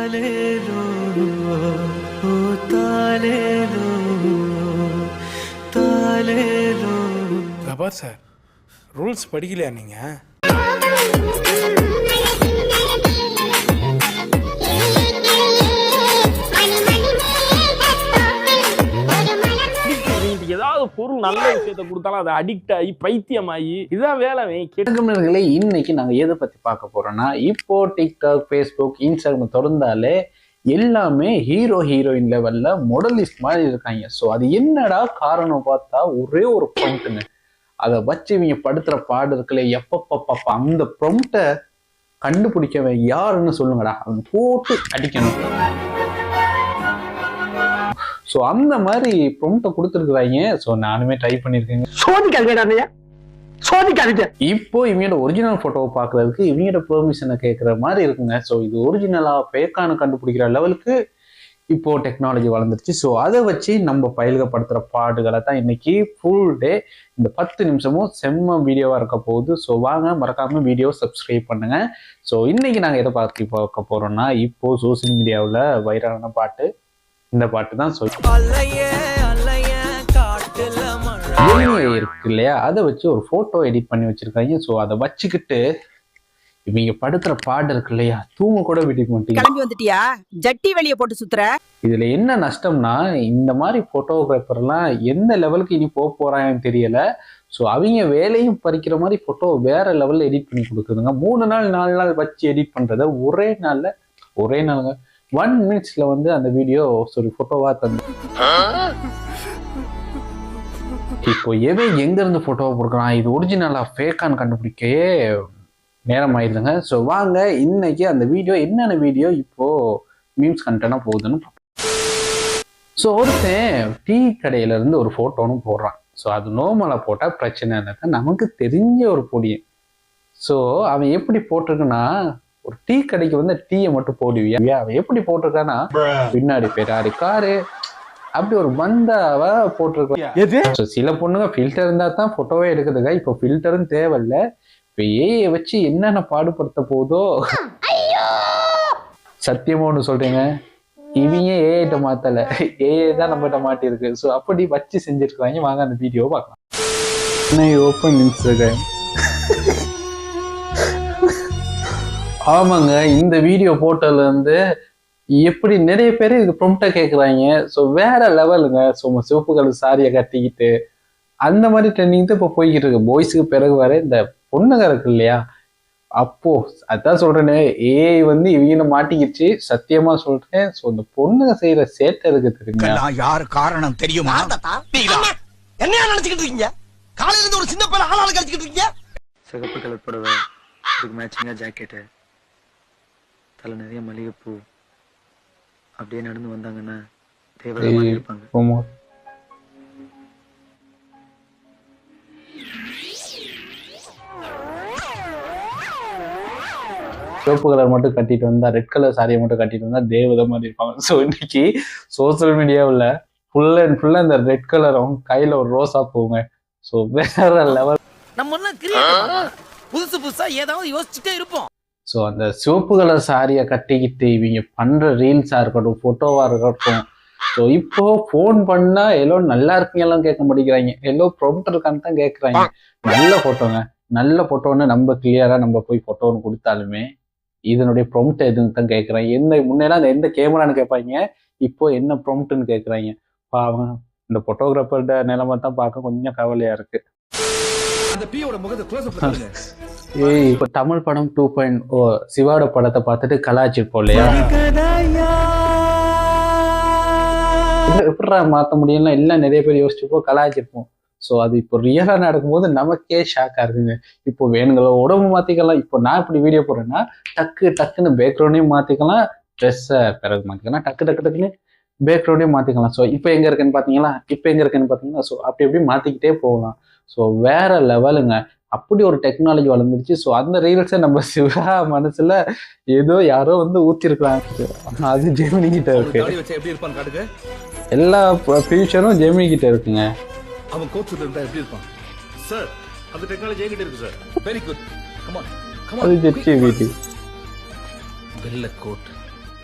தாலேலோ ஓ தாலேலோ தாலேலோ. கபார் சார், ரூல்ஸ் படிக்கலையா நீங்கள்? ஏதாவது பொருள் நல்ல விஷயத்த கொடுத்தாலும் அதை அடிக்ட் ஆகி பைத்தியமாகி இதான் வேலை. கேட்குறவர்களே, இன்னைக்கு நாங்கள் எதை பற்றி பார்க்க போறோம்னா, இப்போ டிக்டாக், ஃபேஸ்புக், இன்ஸ்டாகிராம் திறந்தாலே எல்லாமே ஹீரோ ஹீரோயின் லெவல்ல மாடலிஸ்ட் மாதிரி இருக்காங்க. ஸோ அது என்னடா காரணம் பார்த்தா ஒரே ஒரு ப்ரொம்ப்ட்னு அதை வச்சு இவங்க படுத்துற பாடு இருக்குல்ல, எப்பப்பப்ப அந்த ப்ரொம்ப்டை கண்டுபிடிக்கவன் யாருன்னு சொல்லுங்கடா, அவன் போட்டு அடிக்கணும். ஸோ அந்த மாதிரி ப்ரொம்ப்டை கொடுத்துருக்குறாங்க. ஸோ நானுமே ட்ரை பண்ணியிருக்கேங்க. இப்போ இவங்களோட ஒரிஜினல் போட்டோவை பார்க்கறதுக்கு இவங்களோட பெர்மிஷனை கேட்குற மாதிரி இருக்குங்க. ஸோ இது ஒரிஜினலா பேக்கானு கண்டுபிடிக்கிற லெவலுக்கு இப்போ டெக்னாலஜி வளர்ந்துருச்சு. ஸோ அதை வச்சு நம்ம பயில்கப்படுத்துகிற பாடுகளை தான் இன்னைக்கு ஃபுல் டே இந்த 10 நிமிஷமும் செம்ம வீடியோவாக இருக்க போகுது. ஸோ வாங்க, மறக்காம வீடியோ சப்ஸ்கிரைப் பண்ணுங்க. ஸோ இன்னைக்கு நாங்கள் எதை பார்க்க போறோம்னா, இப்போ சோசியல் மீடியாவில் வைரலான பாட்டு இந்த பாட்டு தான். இருக்கு இல்லையா, அதை வச்சு ஒரு போட்டோ எடிட் பண்ணி வச்சிருக்காங்க. ஸோ அதை வச்சுக்கிட்டு இவங்க படுத்துற பாடு இருக்கு இல்லையா, தூங்க கூட விட்டுக்க மாட்டீங்க. கிளம்பி வந்துட்டியா, ஜட்டி வெளியே போட்டு சுத்துற. இதுல என்ன நஷ்டம்னா, இந்த மாதிரி போட்டோகிராஃபர்லாம் எந்த லெவலுக்கு இனி போக போறாங்கன்னு தெரியல. ஸோ அவங்க வேலையும் பறிக்கிற மாதிரி போட்டோ வேற லெவல்ல எடிட் பண்ணி கொடுக்குதுங்க. 3 நாள் 4 நாள் வச்சு எடிட் பண்றத ஒரே நாளுங்க 1 மினிட்ஸ்ல வந்து அந்த வீடியோ போட்டோவா தந்து. இப்போ எங்க இருந்து போட்டோவை கொடுக்குறான், இது ஒரிஜினலா ஃபேக்கான்னு கண்டுபிடிக்கவே நேரம் ஆயிடுதுங்க. ஸோ வாங்க, இன்னைக்கு அந்த வீடியோ என்னென்ன வீடியோ இப்போ மீம்ஸ் கண்டென்ட்டா போகுதுன்னு பார்ப்போம். ஸோ ஒருத்தன் டீ கடையில இருந்து ஒரு போட்டோன்னு போடுறான். ஸோ அது நோமலா போட்டா பிரச்சனை இல்லை, நமக்கு தெரிஞ்ச ஒரு பொடியன். ஸோ அவன் எப்படி போட்டிருக்குன்னா, ஒரு டீ கடைக்கு வந்து டீயை மட்டும் போடுவியா, அவன் எப்படி போட்டிருக்கான்னா, பின்னாடி பெராரி காரு அப்படி ஒரு பந்தாவ போட்டிருக்கான். சில பொண்ணுங்க ஃபில்டர் இருந்தா தான் போட்டோவே எடுக்குதுங்க. இப்போ ஃபில்டரும் தேவையில்லை. இப்போ ஏஐ வச்சு என்னென்ன பாடுபடுத்த போதோ, சத்தியமா ஒண்ணு சொல்றீங்க, இவங்க ஏஐட்ட மாத்தல, ஏஐ தான் நம்மகிட்ட மாட்டிருக்கு. ஸோ அப்படி வச்சு செஞ்சிருக்காங்க. வாங்க அந்த வீடியோவை பார்க்கலாம். Open Instagram. ஆமாங்க, இந்த வீடியோ போட்டோல இருந்து எப்படி நிறைய பேர் இது ப்ரொம்ப்டா கேட்குறாங்க. ஸோ வேற லெவலுங்க. ஸோ சிவப்பு கலர் சாரியை கட்டிக்கிட்டு அந்த மாதிரி ட்ரெண்டிங் தான் இப்போ போய்கிட்டு இருக்கு. பாய்ஸுக்கு பிறகு வர இந்த பொண்ணுங்க இருக்கு இல்லையா, அப்போ அதான் சொல்றேனே, ஏஐ வந்து இவங்க மாட்டிக்கிச்சு, சத்தியமா சொல்றேன். ஸோ இந்த பொண்ணுங்க செய்யற சேட்டை இருக்கு தெரியுமா, யாரு காரணம் தெரியுமா? என்ன நினைச்சுக்கிட்டு இருக்கீங்க? காலையில இருந்து ஒரு சின்ன பையன் ஆளாளு கழிச்சுக்கிட்டு இருக்கீங்க. சிகப்பு கலர் புடவை, அதுக்கு மேட்சிங்கா ஜாக்கெட்டு, தலை நிறைய மல்லிகைப்பூ, அப்படியே நடந்து வந்தாங்கன்னா தேவதை இருப்பாங்க. சிவப்பு கலர் மட்டும் கட்டிட்டு வந்தா, ரெட் கலர் சாரியை மட்டும் கட்டிட்டு வந்தா தேவதை மாதிரி இருப்பாங்க. ஸோ இன்னைக்கு சோசியல் மீடியாவில் ஃபுல் அண்ட் ஃபுல்லா இந்த ரெட் கலரும் கையில ஒரு ரோஸா போங்க. ஸோ வேற லெவல். நம்ம புதுசா ஏதாவது யோசிச்சுட்டே இருப்போம். ஸோ அந்த சிவப்பு கலர் சாரியை கட்டிக்கிட்டு இவங்க பண்ற ரீல்ஸா இருக்கட்டும், போட்டோவா இருக்கட்டும். ஸோ இப்போ ஃபோன் பண்ணா எல்லாம் நல்லா இருக்குங்க எல்லாம் கேட்க மாட்டேங்கிறாங்க, எல்லாம் ப்ரொம்ப்ட் இருக்கான்னு தான் கேட்குறாங்க. நல்ல போட்டோங்க, நல்ல போட்டோன்னு நம்ம கிளியரா நம்ம போய் போட்டோன்னு கொடுத்தாலுமே இதனுடைய ப்ரொம்ப்ட் எதுன்னு தான் கேட்குறாங்க. முன்னெல்லாம் அந்த எந்த கேமரான்னு கேட்பாங்க, இப்போ என்ன ப்ரொம்ப்ட்னு கேட்குறாங்க. பாவம், இந்த போட்டோகிராஃபர்ட நிலைமை தான் பார்க்க கொஞ்சம் கவலையா இருக்கு. இப்போ தமிழ் படம் 2.0 சிவாட படத்தை பார்த்துட்டு கலாச்சிருப்போம் இல்லையா, எப்படா மாற்ற முடியும்னா எல்லாம் நிறைய பேர் யோசிச்சுப்போம், கலாச்சிருப்போம். ஸோ அது இப்போ ரியலா நடக்கும்போது நமக்கே ஷாக்கா இருக்குங்க. இப்போ வேணுங்களோ உடம்பு மாத்திக்கலாம். இப்போ நான் இப்படி வீடியோ போடுறேன்னா டக்குன்னு பேக்ரவுண்டையும் மாத்திக்கலாம், ட்ரெஸ்ஸை பிறகு மாத்திக்கலாம், டக்குன்னு பேக்ரவுண்டையும் மாத்திக்கலாம். ஸோ இப்போ எங்க இருக்குன்னு பாத்தீங்கன்னா ஸோ அப்படி மாத்திக்கிட்டே போகலாம். ஸோ வேற லெவலுங்க, அப்படி ஒரு டெக்னாலஜி வளர்ந்துருச்சு. ஸோ அந்த ரீல்ஸை நம்ம சிவா மனசுல ஏதோ யாரோ வந்து ஊத்திருக்காங்க. அது ஜெமினி கிட்ட இருக்கு, எல்லா ஃபியூச்சரும் ஜெமினி கிட்ட இருக்குங்க. அவன் கோட் சூட் இருந்தா எப்படி இருப்பான் சார்? அந்த டெக்னாலஜி என்கிட்ட இருக்கு sir. Very good, come on அது ஜெச்சி வீடி வெள்ள கோட்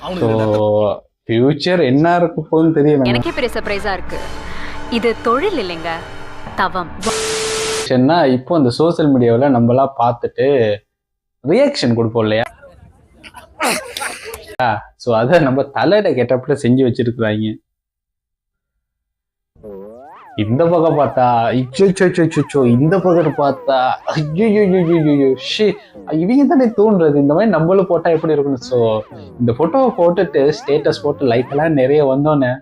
ஸோ ஃபியூச்சர் என்ன இருக்க போகுதுன்னு தெரியல. எனக்கே பெரிய சர்ப்ரைஸா இருக்கு. இது தொழில் இல்லைங்க, தவம். இப்போ இந்த சோசியல் மீடியாவில் நம்மளாம் பார்த்துட்டு ரியாக்ஷன் கொடுப்போம் இல்லையா? ஸோ அதை நம்ம தலையில கெட்டப்பட செஞ்சு வச்சிருக்கிறாங்க. இந்த பக்கம் பார்த்தா இச்சோ, இந்த பக்கம் பார்த்தா ஐயோ, இவங்க தானே தூண்டுறது. இந்த மாதிரி நம்மளும் போட்டா எப்படி இருக்கணும்? ஸோ இந்த போட்டோவை போட்டுட்டு ஸ்டேட்டஸ் போட்டு லைக் எல்லாம் நிறைய வந்தோன்னே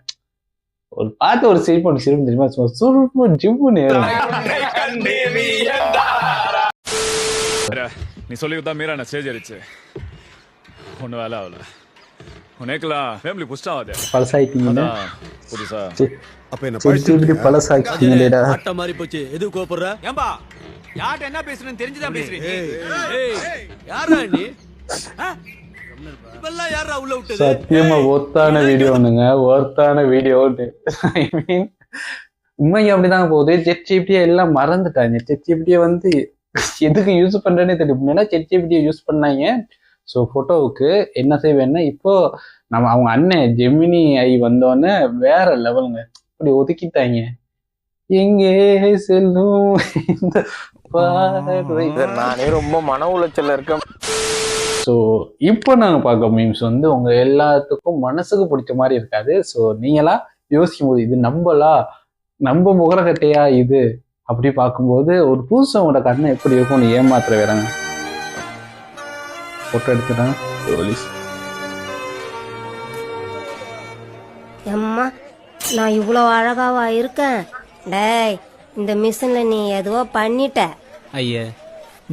ஒரு பார்த்து ஒரு சிரிப்பு தெரியுமா? சுருப்பு ஜிம்முன்னு நீ சொல்லிவிட்டா மீரா நான் சேஜரிச்சு ஒன்றும் வேலை ஆகல. உனக்கெல்லாம் ஃபேமிலி புஷ்டாவது பழசாயிட்டீங்க புதுசா. அப்ப என்ன பழசாயிட்டீங்களேடா. ஆட்ட மாதிரி போச்சு. எது கோபப்படுற? ஏம்பா யார்ட்ட என்ன பேசுறேன்னு தெரிஞ்சுதான் பேசுறீங்க. யாரா நீ? இப்பெல்லாம் யாரா உள்ள விட்டது? சத்தியமா ஒர்த்தான வீடியோனுங்க, ஒர்த்தான வீடியோ. ஐ மீன் உண்மைக்கு அப்படிதான் போகுது. ChatGPT எல்லாம் மறந்துட்டாங்க. ChatGPT வந்து எதுக்கு யூஸ் பண்றேன்னே தெரியும். முன்னாடி ChatGPT யூஸ் பண்ணாங்க. ஸோ ஃபோட்டோவுக்கு என்ன செய்வேன்னா, இப்போ நம்ம அவங்க அண்ணன் ஜெமினி ஐ வந்தோடனே வேற லெவலுங்க. அப்படி ஒதுக்கிட்டாங்க. எங்கே செல்லும் இந்த பார்வை. நானே ரொம்ப மன உளைச்சல்ல இருக்கேன். ஸோ இப்போ நாங்கள் பார்க்க மீம்ஸ் வந்து உங்க எல்லாத்துக்கும் மனசுக்கு பிடிச்ச மாதிரி இருக்காது. ஸோ நீங்களா யோசிக்கும் போது இது நம்பலா, நம்ம முகரக்கட்டையா இது அப்படி பார்க்கும்போது ஒரு புதுசவங்களோட கண்ணை எப்படி இருக்கும்னு ஏமாத்துற வேறாங்க. போட்டோ எடுத்துட்டான். அம்மா நான் இவ்வளோ அழகாவா இருக்கேன்? டேய் இந்த மிஷின்ல நீ எதுவோ பண்ணிட்ட. ஐயா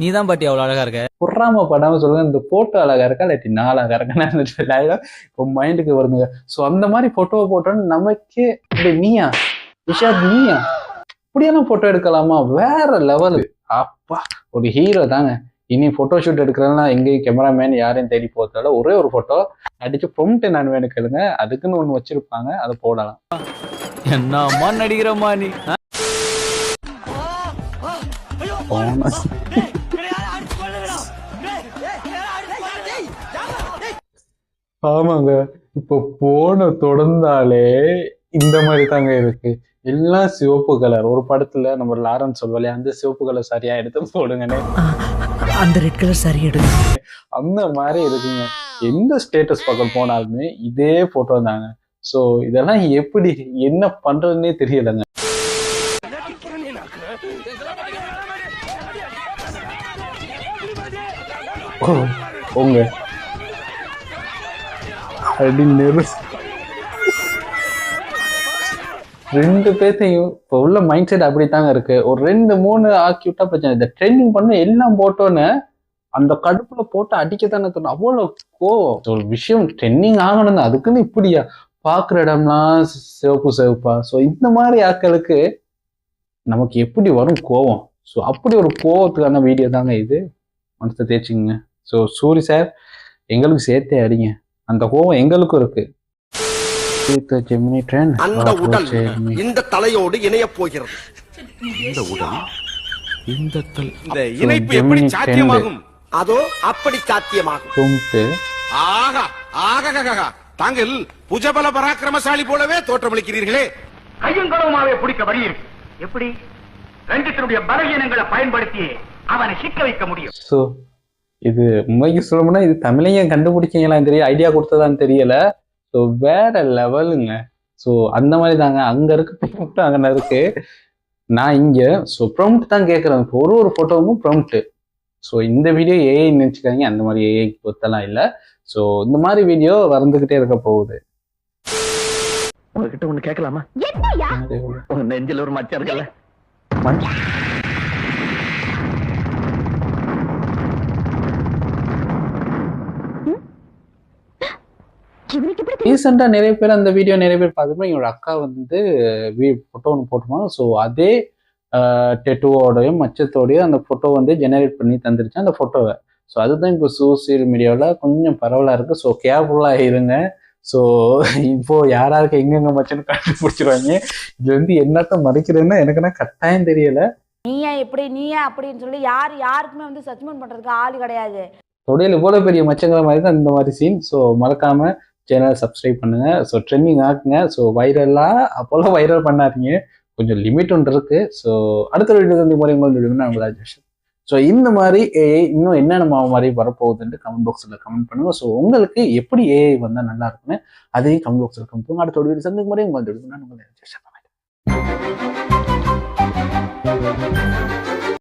நீ தான் பாட்டி அவ்வளவு அழகா இருக்க. பொறாம படாம சொல்லுங்க, இந்த போட்டோ அழகா இருக்கா இல்லாட்டி நான் அழகா இருக்கேன்னு இப்போ மைண்டுக்கு வருதுங்க. ஸோ அந்த மாதிரி போட்டோவை போட்டோன்னு நமக்கே அப்படி நீயா விஷாத் நீயா இப்படியெல்லாம் போட்டோ எடுக்கலாமா? வேற லெவலு. அப்பா ஒரு ஹீரோ தாங்க. இனி போட்டோ ஷூட் எடுக்கிறதுனா எங்கேயும் கேமராமேன் யாரையும் தேடி போகிறதால ஒரே ஒரு போட்டோ அடிச்சு ப்ரொம்ப்ட் நான் வேணும் கேளுங்க, அதுக்குன்னு ஒன்று வச்சிருப்பாங்க, அதை போடலாம். என்னம்மா நடிக்கிறம்மா நீ? ஆமாங்க, இப்போ போன தொடர்ந்தாலே இந்த மாதிரி தாங்க இருக்கு. எல்லாம் சிவப்பு கலர். ஒரு படத்துல நம்ம லாரன்ஸ் சொல்வாலே அந்த சிவப்பு கலர் சரியா எடுத்து போடுங்கன்னு, அந்த ரெட் கலர் சரி எடுங்க, அந்த மாதிரி இருக்குங்க. எந்த ஸ்டேட்டஸ் பக்கம் போனாலுமே இதே போட்டோ தாங்க. ஸோ இதெல்லாம் எப்படி என்ன பண்றதுன்னே தெரியலங்க. உங்க அடி நெரு ரெண்டு பேர்த்தையும் இப்போ உள்ள மைண்ட் செட் அப்படித்தாங்க இருக்கு. ஒரு 2-3 ஆக்கி விட்டா பிரச்சனை. இந்த ட்ரெண்டிங் பண்ண எல்லாம் போட்டோன்னு அந்த கடுப்புல போட்டு அடிக்கத்தானே தோணும். அவ்வளோ கோவம். ஒரு விஷயம் ட்ரெண்டிங் ஆகணும்னு அதுக்குன்னு இப்படியா பாக்குற இடம்லாம் சிவப்பு சிவப்பா. ஸோ இந்த மாதிரி ஆட்களுக்கு நமக்கு எப்படி வரும் கோவம்? ஸோ அப்படி ஒரு கோவத்துக்கான வீடியோ தாங்க இது. மனசை தேய்ச்சிங்க. ஸோ சூரி சார் எங்களுக்கு சேர்த்தே அடிங்க, அந்த கோவம் எங்களுக்கும் இருக்கு. அந்த உடல் இந்த தலையோடு இணைய போகிறது. இந்த உடல் இந்த இணைப்பு எப்படி சாத்தியமாகும்? அதோ அப்படி சாத்தியமாகும். ஆகா ஆகா தாங்கள் புஜபல பராக்கிரமசாலி போலவே தோற்றமளிக்கிறீர்களே. கையங்களவுமாவே பிடிக்க வழி இருக்கு. எப்படி ரஞ்சித்தினுடைய பலகீனங்களை பயன்படுத்தி அவனை சிக்க வைக்க முடியும். ஸோ இது உண்மைக்கு சொல்லணும்னா இது தமிழையும் கண்டுபிடிச்சிங்களான்னு தெரியல, ஐடியா கொடுத்ததான்னு தெரியல. ஸோ வேற லெவலுங்க. ஸோ அந்த மாதிரி தாங்க அங்கே இருக்கு, அங்கே இருக்கு. நான் இங்கே ஸோ ப்ரொம்ப்ட் தான் கேட்குறேன். இப்போ ஒரு ஃபோட்டோவும் ப்ரொம்ப்ட்டு. ஸோ இந்த வீடியோ ஏஐ நினச்சிக்காதீங்க, அந்த மாதிரி ஏஐ பொறுத்தெல்லாம் இல்லை. ஸோ இந்த மாதிரி வீடியோ வந்துக்கிட்டே இருக்க போகுது. உங்ககிட்ட ஒண்ணு கேட்கலாமா? உங்க நெஞ்சில் ஒரு மச்சம் இருக்கல. ரீசெண்டா நிறைய பேர் அந்த வீடியோ நிறைய பேர் பார்த்துப்போம். என்னோட அக்கா வந்து ஃபோட்டோ ஒன்று போட்டுருவாங்க. ஸோ அதே டெட்டுவோடையும் மச்சத்தோடையும் அந்த ஃபோட்டோ வந்து ஜெனரேட் பண்ணி தந்துருச்சு அந்த ஃபோட்டோவை. ஸோ அதுதான் இப்போ சோசியல் மீடியாவில் கொஞ்சம் பரவலாக இருக்குது. ஸோ கேர்ஃபுல்லாக இருங்க. ஸோ இப்போ யாராருக்கு எங்கெங்க மச்சன்னு கண்டுபிடிச்சிருவாங்க. இது வந்து என்னத்த மறைக்கிறதுன்னா எனக்குன்னா கட்டாயம் தெரியல. நீயா எப்படி நீயா அப்படின்னு சொல்லி யாருக்குமே வந்து சச்மெண்ட் பண்றதுக்கு ஆள் கிடையாது. தொடையில இவ்வளோ பெரிய மச்சங்கிற மாதிரி தான் இந்த மாதிரி சீன். ஸோ மறக்காம சேனலை சப்ஸ்கிரைப் பண்ணுங்க. So trending ஆக்குங்க. ஸோ வைரலாக அப்போல்லாம் வைரல் பண்ணாதீங்க, கொஞ்சம் லிமிட் ஒன்று இருக்கு. ஸோ அடுத்த வீடியோ வந்து முறை உங்கள் ராஜேஷ். ஸோ இந்த மாதிரி ஏஐ இன்னும் என்னென்ன மாதிரி வரப்போகுதுன்ட்டு கமெண்ட் பாக்ஸில் கமெண்ட் பண்ணுங்க. ஸோ உங்களுக்கு எப்படி ஏஐ வந்தால் நல்லா இருக்குன்னு அதையும் கமெண்ட் பாக்ஸில் கமெண்ட் பண்ணுங்க. அடுத்த வீடியோ சந்திக்கும் முறை உங்கள் ராஜேஷ்.